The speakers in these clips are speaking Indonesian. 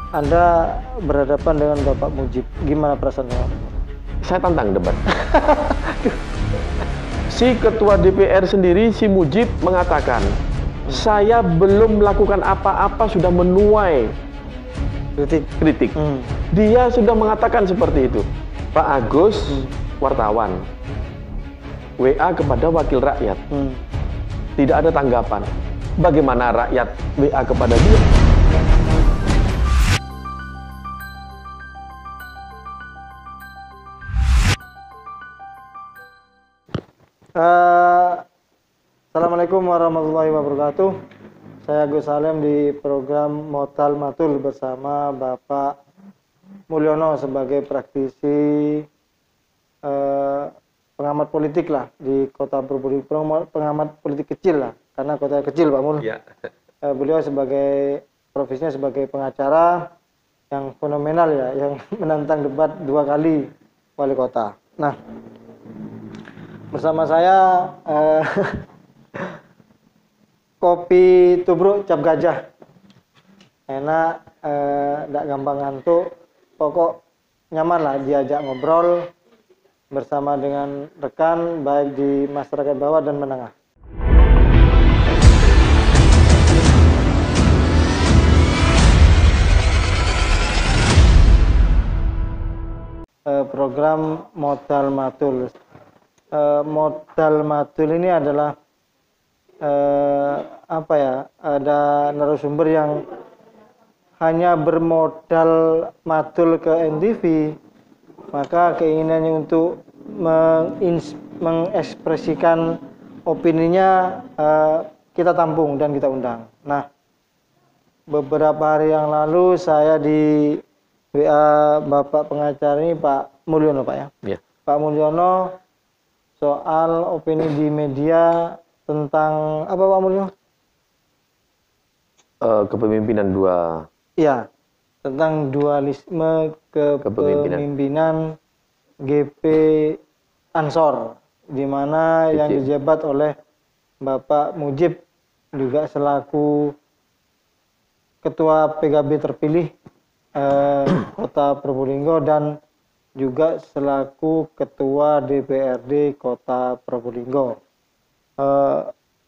Anda berhadapan dengan Bapak Mujib, gimana perasaan Bapak? Saya tantang debat. Si ketua DPR sendiri, si Mujib, mengatakan, saya belum melakukan apa-apa sudah menuai kritik. Dia sudah mengatakan seperti itu. Pak Agus, wartawan, WA kepada wakil rakyat. Tidak ada tanggapan. Bagaimana rakyat WA kepada dia? Assalamualaikum warahmatullahi wabarakatuh. Saya Agus Salem di program Motal Matul bersama Bapak Mulyono sebagai praktisi pengamat politik lah di Kota Probolinggo, pengamat politik kecil lah, karena kota kecil Pak Mul. Ya. Beliau sebagai profesinya sebagai pengacara yang fenomenal ya, yang menantang debat 2 kali wali kota. Nah, bersama saya kopi tubruk cap gajah, enak, tidak gampang ngantuk, pokok nyaman lah diajak ngobrol bersama dengan rekan baik di masyarakat bawah dan menengah. Program Modal Matul. Modal Matul ini adalah apa ya? Ada narasumber yang hanya bermodal matul ke NTV, maka keinginannya untuk mengekspresikan opininya kita tampung dan kita undang. Nah, beberapa hari yang lalu saya di WA Bapak pengacara ini Pak Mulyono, Pak ya. Ya. Pak Mulyono soal opini di media tentang apa Pak Mulyono? Kepemimpinan dua. Iya, tentang dualisme kepemimpinan GP Ansor, di mana yang dijabat oleh Bapak Mujib juga selaku Ketua PKB terpilih Kota Probolinggo dan juga selaku Ketua DPRD Kota Probolinggo.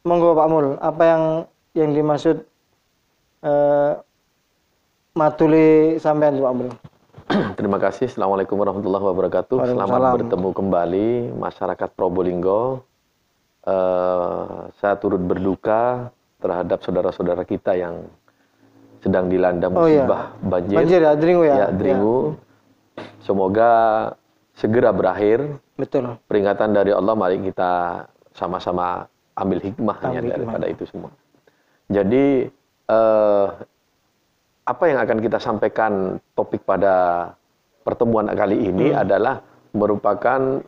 Monggo Pak Mul, apa yang dimaksud matuli sampean Pak Mul? Terima kasih. Assalamualaikum warahmatullahi wabarakatuh. Selamat bertemu kembali masyarakat Probolinggo. Saya turut berduka terhadap saudara-saudara kita yang sedang dilanda musibah banjir. Banjir ya, Dringu ya. Ya, Dringu. Semoga segera berakhir. Betul. Peringatan dari Allah, mari kita sama-sama ambil hikmahnya daripada itu semua. Jadi apa yang akan kita sampaikan topik pada pertemuan kali ini adalah merupakan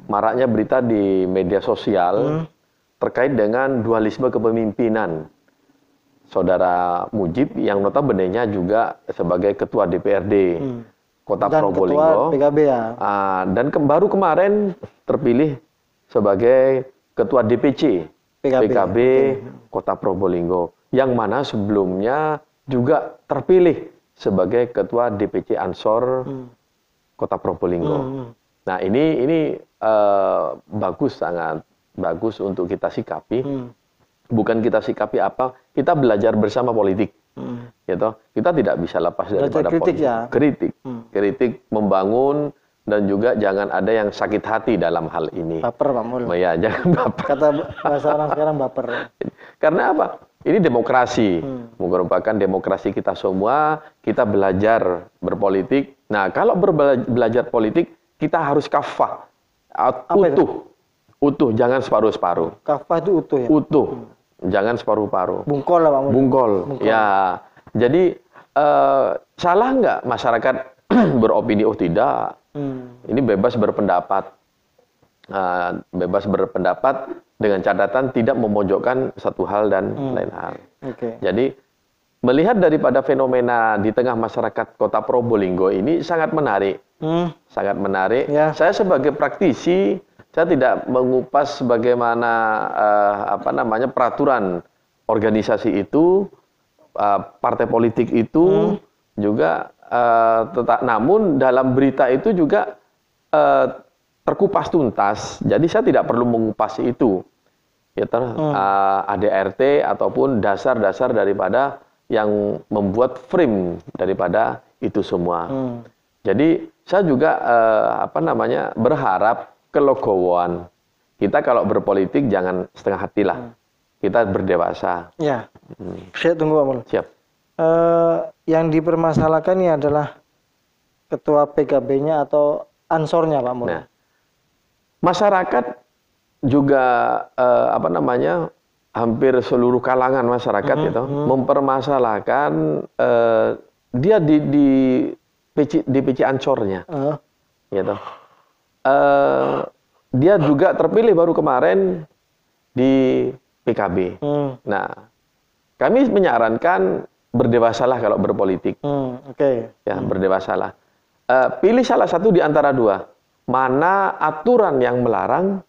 maraknya berita di media sosial terkait dengan dualisme kepemimpinan Saudara Mujib yang notabene-nya juga sebagai Ketua DPRD Kota dan Probolinggo. Ketua PKB ya. Dan baru kemarin terpilih sebagai Ketua DPC PKB Kota Probolinggo, yang mana sebelumnya juga terpilih sebagai Ketua DPC Ansor Kota Probolinggo. Nah, ini bagus, sangat bagus untuk kita sikapi. Bukan kita sikapi apa, kita belajar bersama politik. Gitu. Kita tidak bisa lepas daripada politik. Ya. Kritik membangun, dan juga jangan ada yang sakit hati dalam hal ini. Baper Pak Mul. Ya, jangan baper. Kata bahasa orang sekarang baper. Karena apa? Ini demokrasi, merupakan demokrasi kita semua. Kita belajar berpolitik. Nah, kalau belajar politik, kita harus kafah, utuh, jangan separuh-separuh. Kafah itu utuh ya? Utuh, jangan separuh-paruh. Bungkol lah Pak Mul. Bungkol. Ya, jadi salah nggak masyarakat beropini? Oh tidak. Ini bebas berpendapat. Bebas berpendapat dengan catatan tidak memojokkan satu hal dan lain hal. Jadi melihat daripada fenomena di tengah masyarakat Kota Probolinggo ini sangat menarik. Sangat menarik. Ya. Saya sebagai praktisi, saya tidak mengupas bagaimana peraturan organisasi itu partai politik itu juga namun dalam berita itu juga terkupas tuntas. Jadi saya tidak perlu mengupas itu. Ya ADRT ataupun dasar-dasar daripada yang membuat frame daripada itu semua. Jadi saya juga berharap kelegowoan. Kita kalau berpolitik jangan setengah hati lah. Kita berdewasa. Ya. Saya tunggu Pak Mul. Siap. Yang dipermasalahkan ini adalah ketua PKB-nya atau ansornya Pak Mul. Nah, masyarakat juga hampir seluruh kalangan masyarakat itu mempermasalahkan dia di PC Ansornya. Gitu. Dia juga terpilih baru kemarin di PKB. Nah, kami menyarankan berdewasalah kalau berpolitik. Ya, berdewasalah. Pilih salah satu di antara dua. Mana aturan yang melarang,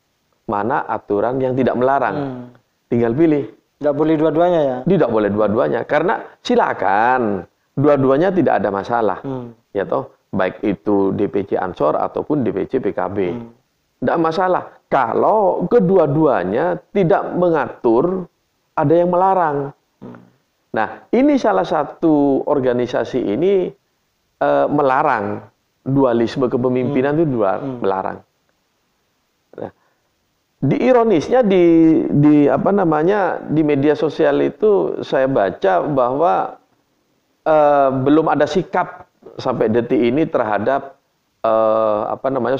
mana aturan yang tidak melarang. Tinggal pilih. Tidak boleh dua-duanya ya? Tidak boleh dua-duanya. Karena silakan. Dua-duanya tidak ada masalah. Ya toh, baik itu DPC Ansor ataupun DPC PKB. Tidak masalah. Kalau kedua-duanya tidak mengatur, ada yang melarang. Nah, ini salah satu organisasi ini melarang dualisme kepemimpinan itu melarang. Nah, ironisnya di media sosial itu saya baca bahwa belum ada sikap sampai detik ini terhadap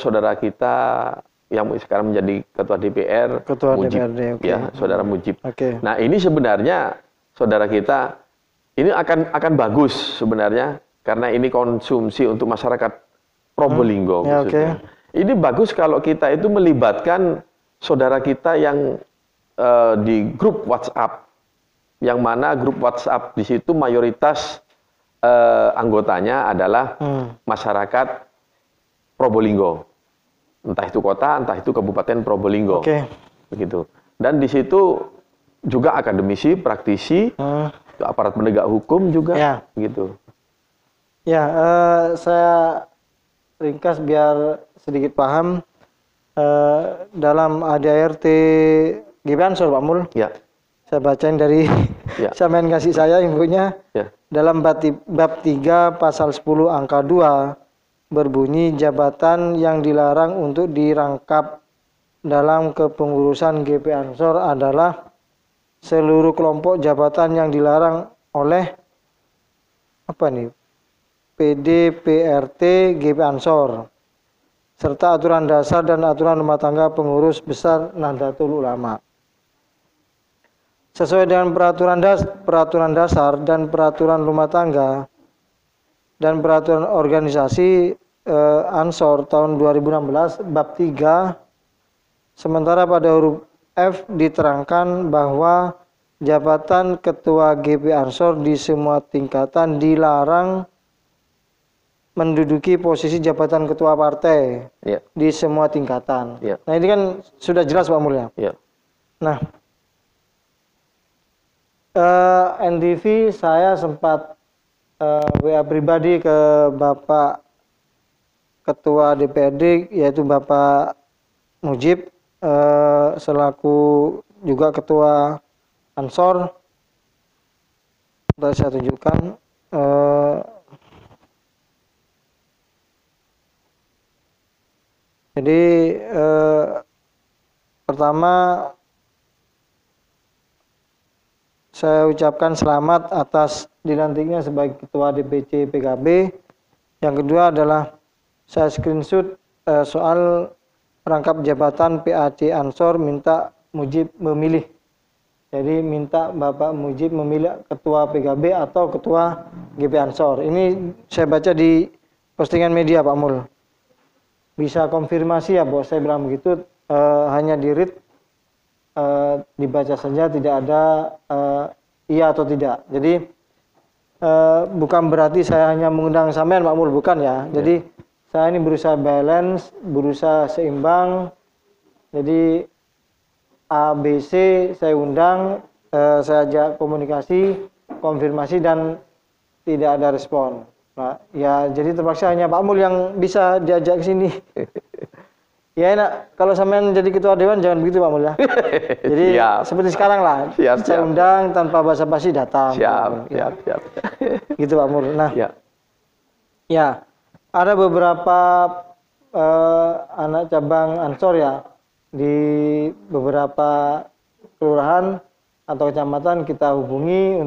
saudara kita yang sekarang menjadi ketua DPR, Mujib, ya, saudara Mujib. Nah, ini sebenarnya saudara kita ini akan bagus sebenarnya karena ini konsumsi untuk masyarakat Probolinggo khususnya. Ini bagus kalau kita itu melibatkan saudara kita yang di grup WhatsApp, yang mana grup WhatsApp di situ mayoritas anggotanya adalah masyarakat Probolinggo. Entah itu kota, entah itu kabupaten Probolinggo. Begitu. Dan di situ juga akademisi, praktisi, aparat penegak hukum juga, gitu. Ya, saya ringkas biar sedikit paham. Dalam ADRT GP Ansor, Pak Mul. Ya. Saya bacain dari Samen kasih saya infonya. Dalam bab 3 pasal 10 angka 2 berbunyi jabatan yang dilarang untuk dirangkap dalam kepengurusan GP Ansor adalah seluruh kelompok jabatan yang dilarang oleh PD, PRT, GP Ansor serta aturan dasar dan aturan rumah tangga pengurus besar Nahdlatul Ulama. Sesuai dengan peraturan dasar dan peraturan rumah tangga dan peraturan organisasi Ansor tahun 2016 bab 3, sementara pada huruf F diterangkan bahwa jabatan ketua GP Ansor di semua tingkatan dilarang menduduki posisi jabatan ketua partai di semua tingkatan. Nah, ini kan sudah jelas Pak Mulya. Nah, NTV saya sempat WA pribadi ke Bapak Ketua DPRD yaitu Bapak Mujib selaku juga Ketua Ansor. Saya tunjukkan jadi pertama saya ucapkan selamat atas dilantiknya sebagai Ketua DPC PKB. Yang kedua adalah saya screenshot soal rangkap jabatan PAC Ansor minta Mujib memilih. Jadi minta Bapak Mujib memilih Ketua PKB atau Ketua GP Ansor. Ini saya baca di postingan media Pak Mul. Bisa konfirmasi ya bahwa saya bilang begitu, hanya di-read, dibaca saja, tidak ada iya atau tidak. Jadi bukan berarti saya hanya mengundang sampean Pak Mul, bukan ya. Jadi saya ini berusaha balance, berusaha seimbang. Jadi A, B, C saya undang, saya ajak komunikasi. konfirmasi dan tidak ada respon. Nah, ya jadi terpaksa hanya Pak Mul yang bisa diajak ke sini. Ya enak, kalau sampean jadi ketua dewan jangan begitu Pak Mul ya. Jadi seperti sekarang lah, saya undang tanpa basa-basi datang. Siap. Gitu Pak Mul. Nah, ya ada beberapa anak cabang Ansor ya di beberapa kelurahan atau kecamatan kita hubungi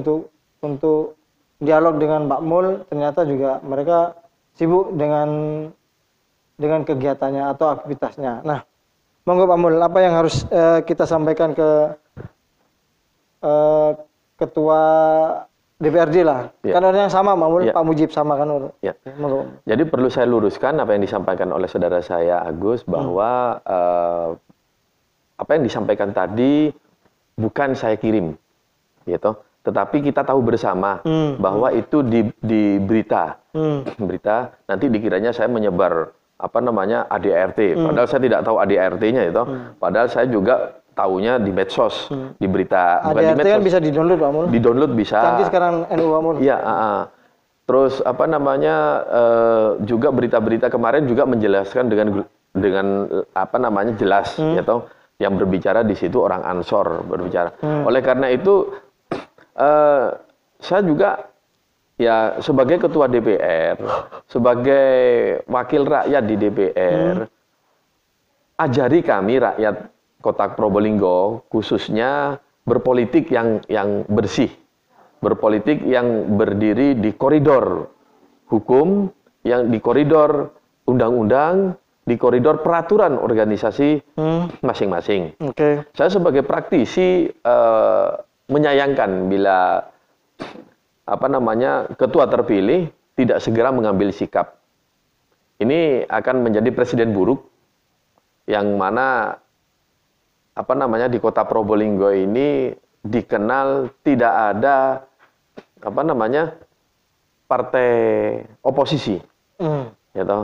untuk dialog dengan Pak Mul. Ternyata juga mereka sibuk dengan kegiatannya atau aktivitasnya. Nah, monggo Pak Mul, apa yang harus kita sampaikan ke ketua DPRD lah? Kan orang yang sama Pak Mul, Pak Mujib sama kan? Monggo. Jadi perlu saya luruskan apa yang disampaikan oleh saudara saya Agus bahwa apa yang disampaikan tadi bukan saya kirim, gitu. Tetapi kita tahu bersama bahwa itu di berita, nanti dikiranya saya menyebar ADART. Padahal saya tidak tahu ADART-nya itu. Padahal saya juga tahunya di medsos, di berita. ADART kan bisa di-download Pak Mul? Di-download bisa. Canggih sekarang NU Pak Mul. Iya, terus juga berita-berita kemarin juga menjelaskan dengan jelas, gitu. Yang berbicara di situ orang Ansor berbicara. Oleh karena itu saya juga ya sebagai ketua DPR, sebagai wakil rakyat di DPR, ajari kami rakyat Kota Probolinggo khususnya berpolitik yang bersih, berpolitik yang berdiri di koridor hukum, yang di koridor undang-undang, di koridor peraturan organisasi masing-masing. Saya sebagai praktisi menyayangkan bila ketua terpilih tidak segera mengambil sikap. Ini akan menjadi presiden buruk yang mana di Kota Probolinggo ini dikenal tidak ada partai oposisi. Gitu.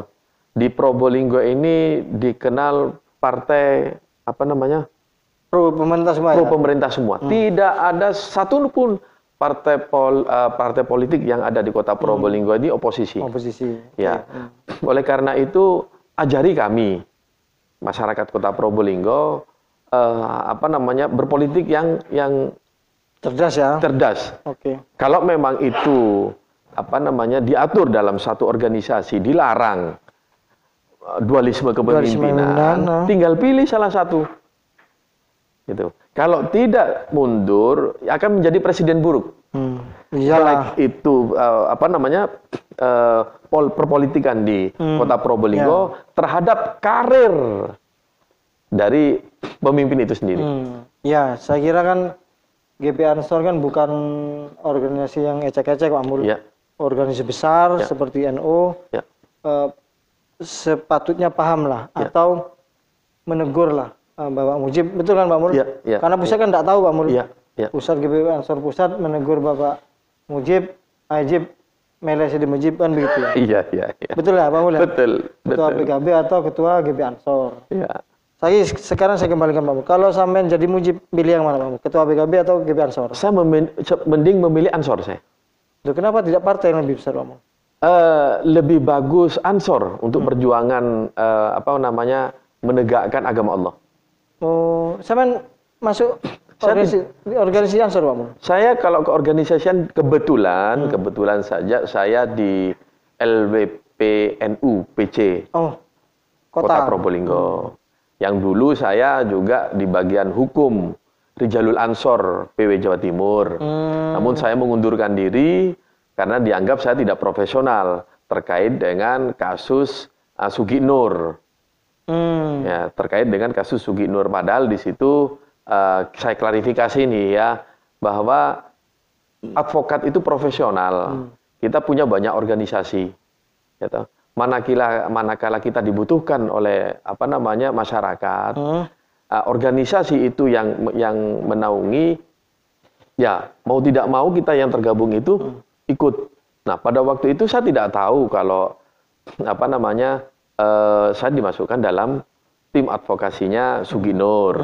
Di Probolinggo ini dikenal partai pro pemerintah semua. Pro pemerintah semua. Tidak ada satu pun partai politik yang ada di Kota Probolinggo ini oposisi. Ya. Oleh karena itu ajari kami masyarakat Kota Probolinggo berpolitik yang cerdas ya. Cerdas. Kalau memang itu diatur dalam satu organisasi, dilarang dualisme kepemimpinan, tinggal pilih salah satu. Gitu. Kalau tidak mundur akan menjadi presiden buruk. Baik itu perpolitikan di Kota Probolinggo terhadap karir dari pemimpin itu sendiri. Ya, saya kira kan GP Ansor kan bukan organisasi yang ecek-ecek Pak Mul. Organisasi besar seperti NU. Sepatutnya paham lah atau menegur lah Bapak Mujib, betul kan Pak Mul? Karena pusat kan tidak tahu Pak Mul. Pusat GP Ansor pusat menegur Bapak Mujib, Ajib, Melesi di Mujib kan begitu ya? Iya. Betul ya Pak Mul? Betul. Ketua PKB atau ketua GP Ansor. Sekarang saya kembalikan Pak Mul. Kalau sampean jadi Mujib, pilih yang mana Pak Mul? Ketua PKB atau GP Ansor? Saya mending memilih Ansor saya. Loh, kenapa tidak partai yang lebih besar Pak Mul? Lebih bagus Ansor untuk perjuangan menegakkan agama Allah. Oh, sampean masuk organisasi Ansor Pak Mul? Saya kalau ke organisasi kebetulan saja saya di LWPNU PC. Kota Probolinggo. Yang dulu saya juga di bagian hukum Rijalul Ansor PW Jawa Timur. Namun saya mengundurkan diri karena dianggap saya tidak profesional terkait dengan kasus Sugi Nur. Ya, terkait dengan kasus Sugi Nur. Padahal di situ saya klarifikasi nih ya bahwa advokat itu profesional. Kita punya banyak organisasi. Gitu. Manakala kita dibutuhkan oleh masyarakat, organisasi itu yang menaungi, ya mau tidak mau kita yang tergabung itu ikut. Nah pada waktu itu saya tidak tahu kalau saya dimasukkan dalam tim advokasinya Sugi Nur,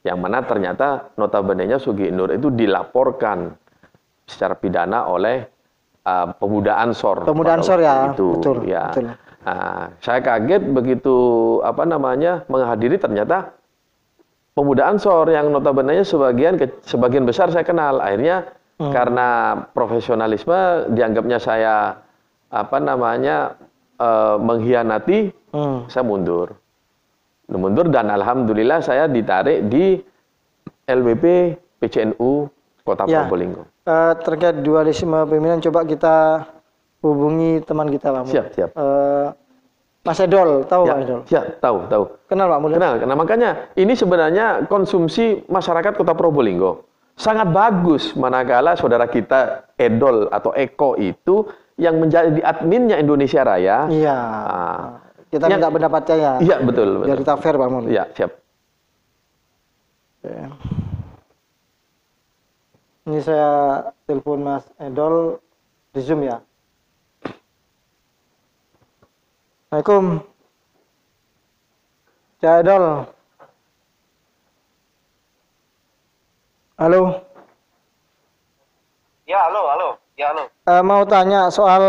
yang mana ternyata notabene-nya Sugi Nur itu dilaporkan secara pidana oleh pemuda Ansor. Pemuda Ansor ya, itu, betul. Ya. Betul. Nah, saya kaget begitu menghadiri, ternyata pemuda Ansor yang notabene sebagian besar saya kenal. Akhirnya karena profesionalisme dianggapnya saya mengkhianati, saya mundur. Dan alhamdulillah saya ditarik di LWP PCNU Kota Probolinggo. Terkait dualisme pemimpinan, coba kita hubungi teman kita, Pak Mulyo. Siap. Mas Edol, tahu Ya, Pak Edol? ya, tahu. Kenal Pak Mulyo? Kenal. Nah, makanya ini sebenarnya konsumsi masyarakat Kota Probolinggo sangat bagus manakala saudara kita Edol atau Eko itu yang menjadi adminnya Indonesia Raya. Iya. Kita minta pendapatnya ya. Iya, betul. Biar kita fair, Pak Mulyo. Iya, siap. Oke. Ini saya telepon Mas Edol di Zoom ya. Assalamualaikum. Cak Edol. Halo. Ya, halo. Mau tanya soal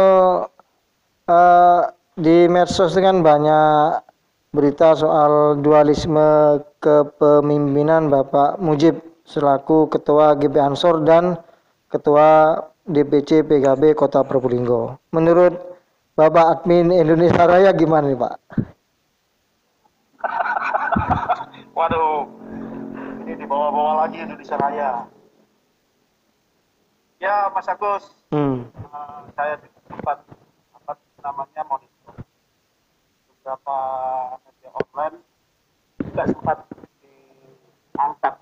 di medsos dengan banyak berita soal dualisme kepemimpinan Bapak Mujib selaku Ketua GP Ansor dan Ketua DPC PKB Kota Probolinggo. Menurut Bapak Admin Indonesia Raya gimana nih Pak? Waduh, ini dibawa-bawa lagi Indonesia Raya. Ya, Mas Agus, saya di tempat monitor beberapa media online tidak sempat diangkat.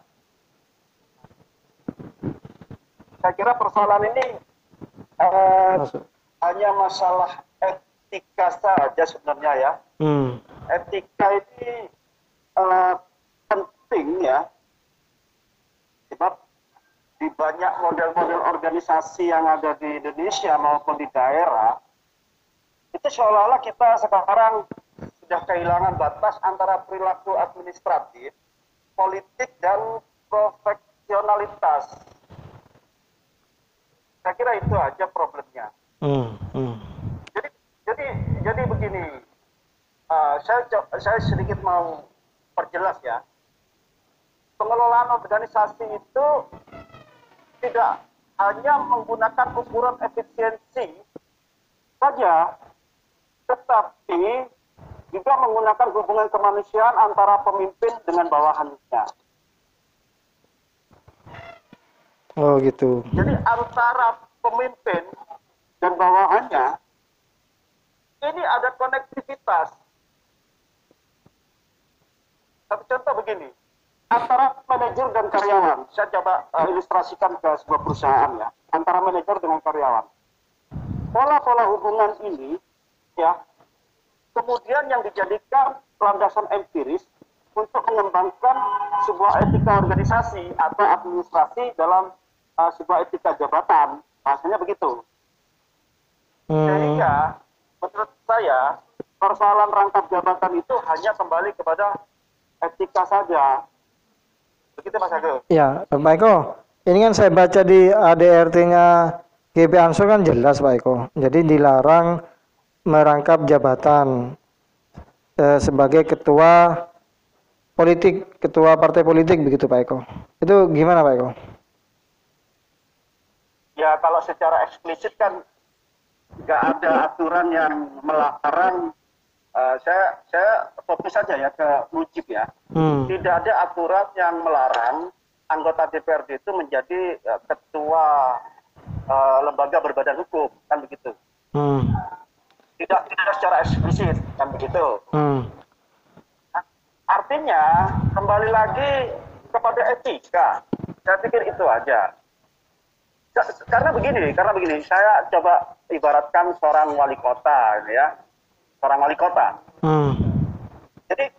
Saya kira persoalan ini hanya masalah etika saja sebenarnya ya. Etika ini penting ya, sebab di banyak model-model organisasi yang ada di Indonesia maupun di daerah, itu seolah-olah kita sekarang sudah kehilangan batas antara perilaku administratif, politik, dan profesionalitas. Saya kira itu aja problemnya. Jadi begini, saya sedikit mau perjelas ya. Pengelolaan organisasi itu tidak hanya menggunakan ukuran efisiensi saja, tetapi juga menggunakan hubungan kemanusiaan antara pemimpin dengan bawahannya. Oh gitu. Jadi antara pemimpin dan bawahannya ini ada konektivitas. Satu contoh begini, antara manajer dan karyawan. Saya coba ilustrasikan ke sebuah perusahaan ya, antara manajer dengan karyawan. Pola-pola hubungan ini ya, kemudian yang dijadikan landasan empiris untuk mengembangkan sebuah etika organisasi atau administrasi dalam sebuah etika jabatan. Bahasanya begitu. Sehingga menurut saya persoalan rangkap jabatan itu hanya kembali kepada etika saja. Begitu Mas Agus. Ya, Pak Eko. Ini kan saya baca di ADRT-nya GP Ansor kan jelas Pak Eko. Jadi dilarang merangkap jabatan sebagai ketua politik, ketua partai politik begitu Pak Eko. Itu gimana Pak Eko? Ya kalau secara eksplisit kan nggak ada aturan yang melarang. Saya fokus saja ya ke Mujib ya. Tidak ada aturan yang melarang anggota DPRD itu menjadi ketua lembaga berbadan hukum, kan begitu. Tidak secara eksplisit, kan begitu. Artinya kembali lagi kepada etika. Saya pikir itu aja. Karena begini, saya coba ibaratkan seorang wali kota, ya, seorang wali kota. Jadi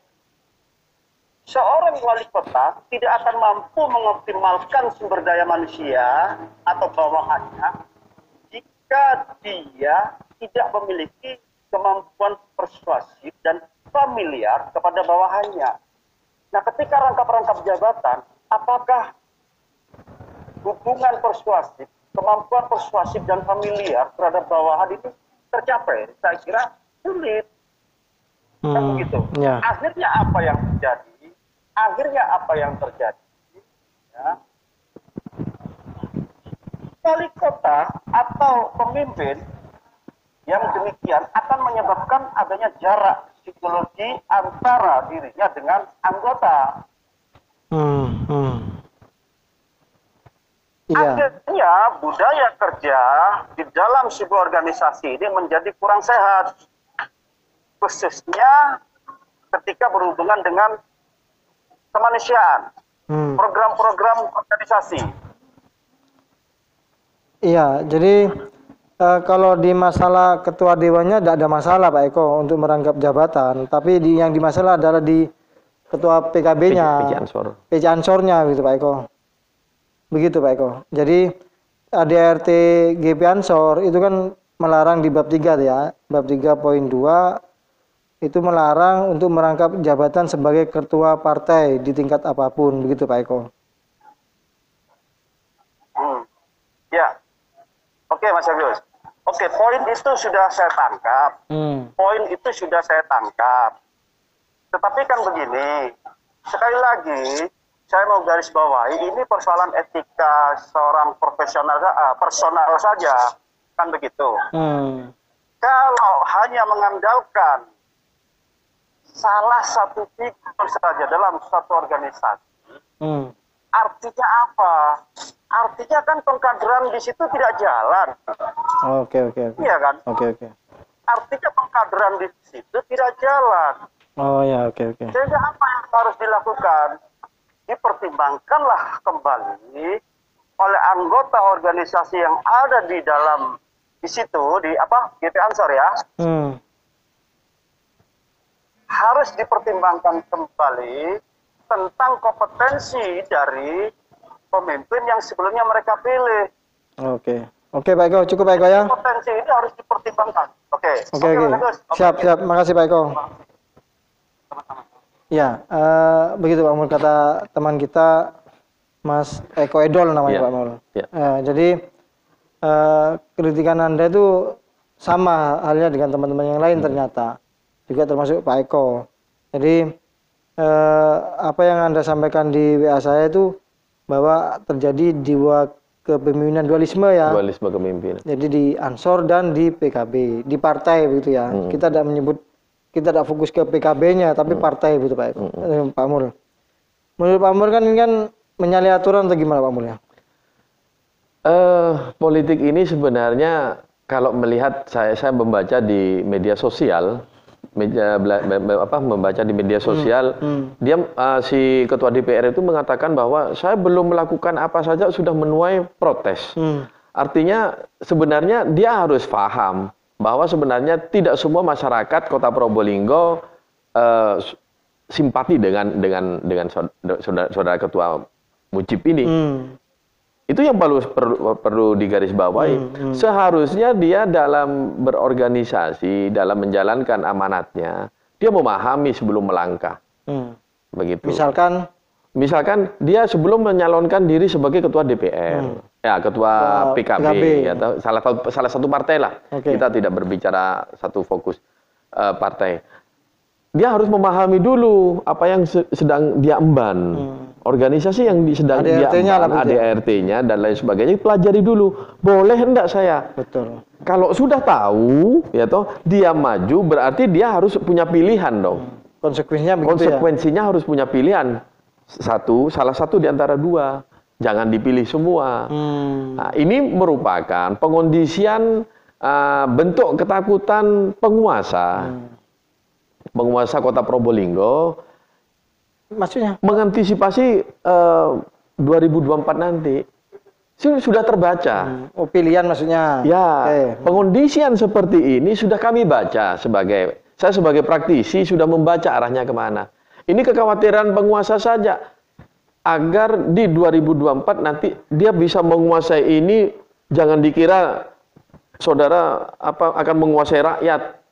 seorang wali kota tidak akan mampu mengoptimalkan sumber daya manusia atau bawahannya jika dia tidak memiliki kemampuan persuasif dan familiar kepada bawahannya. Nah, ketika rangkap-rangkap jabatan, apakah hubungan persuasif kemampuan persuasif dan familiar terhadap bawahan ini tercapai? Saya kira sulit. Kan begitu. Ya. Akhirnya apa yang terjadi? Ya. Wali kota atau pemimpin yang demikian akan menyebabkan adanya jarak psikologi antara dirinya dengan anggota. Iya. Akhirnya budaya kerja di dalam sebuah organisasi ini menjadi kurang sehat, khususnya ketika berhubungan dengan kemanusiaan, program-program organisasi. Iya, jadi kalau di masalah ketua dewannya tidak ada masalah Pak Eko untuk merangkap jabatan, tapi yang di masalah adalah di ketua PKB-nya, PJ Ansornya gitu Pak Eko. Begitu Pak Eko. Jadi ADRT GP Ansor itu kan melarang di bab 3 ya, bab 3.2 itu melarang untuk merangkap jabatan sebagai ketua partai di tingkat apapun, begitu Pak Eko. Ya. Oke Mas Agus. Oke, poin itu sudah saya tangkap. Tetapi kan begini, sekali lagi saya mau garis bawahi, ini persoalan etika seorang profesional, personal saja, kan begitu. Kalau hanya mengandalkan salah satu figur saja dalam suatu organisasi, artinya apa? Artinya kan pengkaderan di situ tidak jalan. Oke. Iya kan? Oke. Artinya pengkaderan di situ tidak jalan. Oh ya, oke. Sehingga apa yang harus dilakukan? Dipertimbangkanlah kembali oleh anggota organisasi yang ada di dalam di situ, di GP Ansor ya. Harus dipertimbangkan kembali tentang kompetensi dari pemimpin yang sebelumnya mereka pilih. Oke Pak Eko, cukup Pak Eko ya. Kompetensi ini harus dipertimbangkan. Oke. Siap. Makasih Pak Eko. Ya, begitu Pak Mul, kata teman kita Mas Eko Edol namanya Pak Mul. Jadi kritikan Anda itu sama halnya dengan teman-teman yang lain ternyata, juga termasuk Pak Eko. Jadi apa yang Anda sampaikan di WA saya itu bahwa terjadi jiwa kepemimpinan dualisme ya. Dualisme kepemimpinan. Jadi di Ansor dan di PKB, di partai begitu ya. Kita tidak fokus ke PKB-nya, tapi partai begitu Pak Eko. Pak Mul. Menurut Pak Mul kan ini kan menyalahi aturan atau gimana Pak Mul ya? Politik ini sebenarnya kalau melihat saya membaca di media sosial, membaca di media sosial, dia si ketua DPR itu mengatakan bahwa saya belum melakukan apa saja sudah menuai protes. Artinya sebenarnya dia harus paham bahwa sebenarnya tidak semua masyarakat Kota Probolinggo simpati dengan saudara ketua Mujib ini. Itu yang perlu digarisbawahi. Seharusnya dia dalam berorganisasi, dalam menjalankan amanatnya, dia memahami sebelum melangkah. Begitu. Misalkan dia sebelum menyalonkan diri sebagai ketua DPR, ketua PKB. Atau salah satu partai lah. Kita tidak berbicara satu fokus partai. Dia harus memahami dulu apa yang sedang dia emban. Organisasi yang sedang dia emban, ADRT-nya dan lain sebagainya, pelajari dulu. Boleh enggak saya? Betul. Kalau sudah tahu, dia maju, berarti dia harus punya pilihan dong. Konsekuensinya harus punya pilihan. Salah satu di antara dua. Jangan dipilih semua. Nah, ini merupakan pengondisian bentuk ketakutan penguasa. Penguasa Kota Probolinggo, maksudnya mengantisipasi 2024 nanti sudah terbaca. Pilihan maksudnya. Ya, pengondisian seperti ini sudah kami baca saya sebagai praktisi sudah membaca arahnya kemana. Ini kekhawatiran penguasa saja agar di 2024 nanti dia bisa menguasai ini. Jangan dikira saudara akan menguasai rakyat.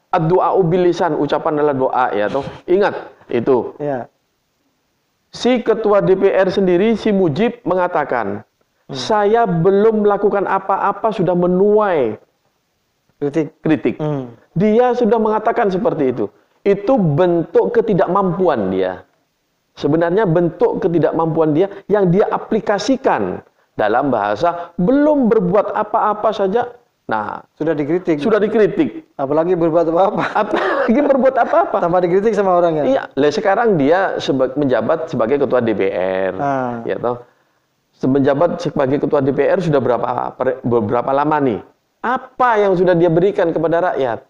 Ad-du'a'u bilisan, ucapan adalah doa ya toh. Ingat itu. Si ketua DPR sendiri, si Mujib mengatakan, Saya belum melakukan apa-apa sudah menuai kritik. Dia sudah mengatakan seperti itu. Itu bentuk ketidakmampuan dia. Sebenarnya bentuk ketidakmampuan dia yang dia aplikasikan dalam bahasa belum berbuat apa-apa saja. Nah, sudah dikritik. Sudah dikritik. Apalagi berbuat apa-apa. Apalagi berbuat apa-apa. Tanpa dikritik sama orangnya. Iya, sekarang dia menjabat sebagai ketua DPR. Ya toh. Menjabat sebagai ketua DPR sudah berapa lama nih? Apa yang sudah dia berikan kepada rakyat?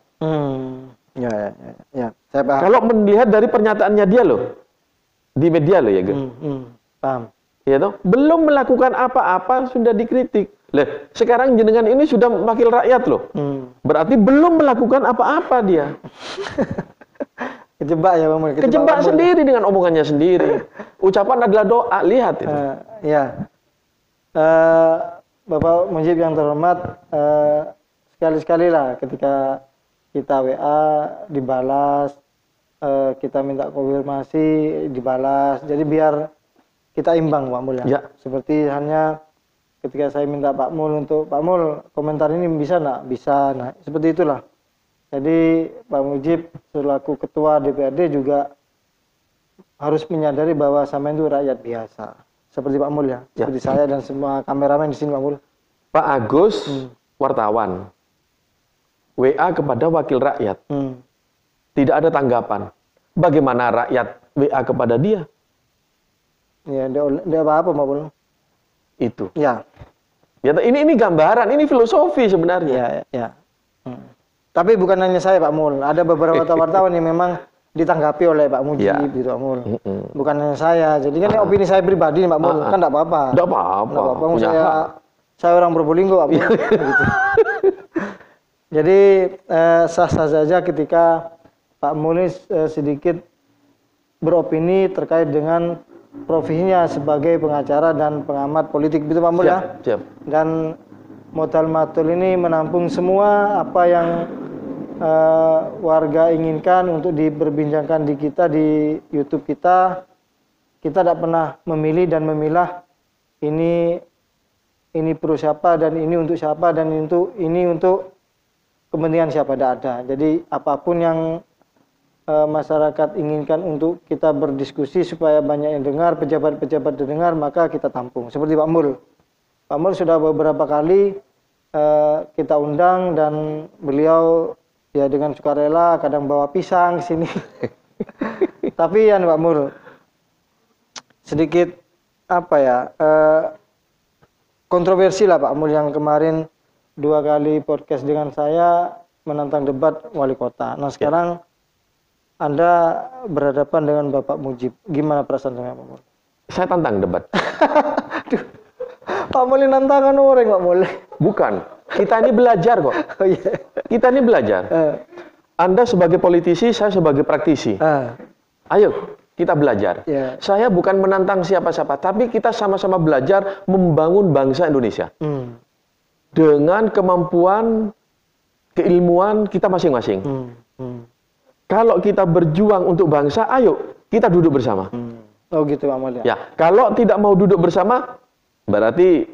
Ya. Saya paham. Kalau melihat dari pernyataannya dia loh, di media loh ya, paham. Ya toh, belum melakukan apa-apa sudah dikritik. Sekarang jenengan ini sudah wakil rakyat loh. Berarti belum melakukan apa-apa dia. Kejebak ya Bang. Kejebak sendiri dengan omongannya sendiri. Ucapan adalah doa, lihat itu. Bapak Mujib yang terhormat, sekali-sekali lah ketika kita WA dibalas, kita minta konfirmasi dibalas. Jadi biar kita imbang Pak Mul ya. Seperti hanya ketika saya minta Pak Mul untuk Pak Mul komentar ini bisa nggak? Bisa. Nah seperti itulah. Jadi Pak Mujib selaku ketua DPRD juga harus menyadari bahwa sama itu rakyat biasa. Seperti Pak Mul ya. Seperti saya dan semua kameramen di sini Pak Mul. Pak Agus wartawan WA kepada wakil rakyat. Tidak ada tanggapan. Bagaimana rakyat WA kepada dia? Ya, dia apa-apa Pak Mul. Itu. Ya. Ya, ini gambaran, ini filosofi sebenarnya. Ya. Tapi bukan hanya saya Pak Mul, ada beberapa wartawan yang memang ditanggapi oleh Pak Mujib gitu Pak Mul. Bukan hanya saya. Jadi kan ini opini saya pribadi Pak Mul, kan enggak apa-apa. Enggak apa-apa. Saya orang Probolinggo Pak Mul. Gitu. Jadi sah-sah saja ketika Pak Mul sedikit beropini terkait dengan profesinya sebagai pengacara dan pengamat politik gitu Pak Mul ya. Siap. Dan Modal Matul ini menampung semua apa yang warga inginkan untuk diperbincangkan di kita di YouTube kita. Kita tidak pernah memilih dan memilah ini pro siapa dan ini untuk siapa dan ini untuk kepentingan siapa, tidak ada. Jadi apapun yang masyarakat inginkan untuk kita berdiskusi supaya banyak yang dengar, pejabat-pejabat dengar, maka kita tampung. Seperti Pak Mul. Pak Mul sudah beberapa kali kita undang dan beliau ya dengan sukarela kadang bawa pisang ke sini. Tapi ya Pak Mul, sedikit apa ya, kontroversi lah Pak Mul yang kemarin 2 kali podcast dengan saya menantang debat wali kota. Nah sekarang Anda berhadapan dengan Bapak Mujib. Gimana perasaannya Pak Mul? Saya tantang debat. Aduh, Pak Mul nantangan orang Pak Mul. Bukan. Kita ini belajar kok. Oh, yeah. Kita ini belajar. Anda sebagai politisi, saya sebagai praktisi. Ayo, kita belajar. Yeah. Saya bukan menantang siapa-siapa, tapi kita sama-sama belajar membangun bangsa Indonesia. Dengan kemampuan, keilmuan kita masing-masing. Kalau kita berjuang untuk bangsa, ayo kita duduk bersama. Oh gitu Pak Mul ya. Ya, kalau tidak mau duduk bersama, berarti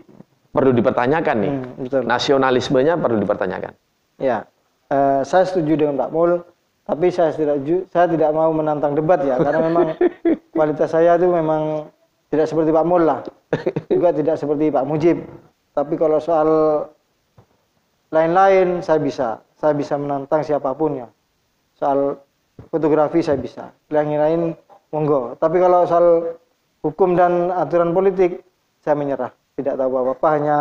perlu dipertanyakan nih. Betul. Nasionalismenya perlu dipertanyakan. Ya, saya setuju dengan Pak Mul, tapi saya tidak mau menantang debat ya, karena memang kualitas saya itu memang tidak seperti Pak Mul lah, juga tidak seperti Pak Mujib. Tapi kalau soal lain-lain saya bisa menantang siapapun ya. Soal fotografi saya bisa, yang lain monggo. Tapi kalau soal hukum dan aturan politik saya menyerah, tidak tahu apa-apa, hanya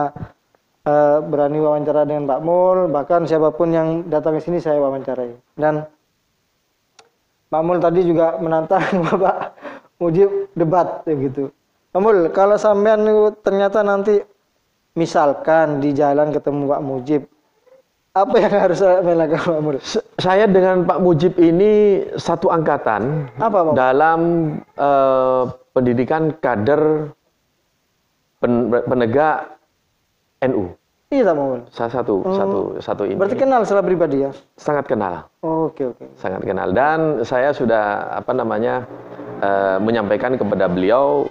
berani wawancara dengan Pak Mul, bahkan siapapun yang datang ke sini saya wawancarai. Dan Pak Mul tadi juga menantang Bapak Mujib debat gitu. Pak Mul, kalau sampean ternyata nanti misalkan di jalan ketemu Pak Mujib, apa yang harus saya lakukan Pak Mul? Saya dengan Pak Mujib ini satu angkatan. Apa, Pak? Dalam pendidikan kader penegak NU. Iya Pak Mul. Saya satu ini. Berarti kenal secara pribadi ya? Sangat kenal. Oh, oke. Sangat kenal, dan saya sudah menyampaikan kepada beliau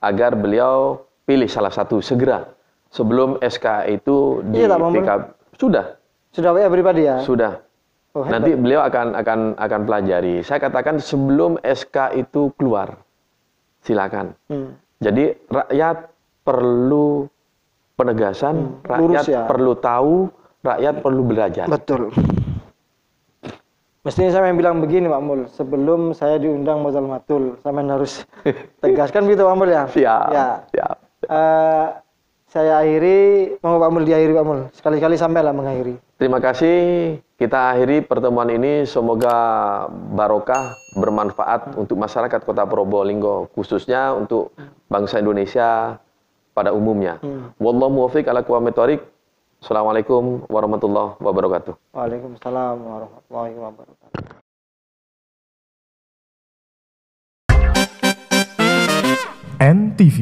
agar beliau pilih salah satu segera sebelum SK itu di Iya, tak, Bang Mul? PKB sudah. Sudah WA pribadi ya? Sudah. Oh, hebat. Nanti beliau akan pelajari. Saya katakan sebelum SK itu keluar, silakan. Jadi rakyat perlu penegasan, lurus rakyat ya. perlu tahu, rakyat perlu belajar. Betul. Mestinya saya bilang begini Pak Mul, sebelum saya diundang Modal Matul, saya harus tegaskan gitu Pak Mul ya. Siap. Ya. Siap. Saya akhiri, mau Pak Mul diakhiri Pak Mul. Sekali-kali sampailah mengakhiri. Terima kasih. Kita akhiri pertemuan ini. Semoga barokah, bermanfaat untuk masyarakat Kota Probolinggo, khususnya untuk bangsa Indonesia pada umumnya. Wallahu muwaffiq ala aqwamit thoriq. Assalamualaikum warahmatullahi wabarakatuh. Waalaikumsalam warahmatullahi wabarakatuh. NTV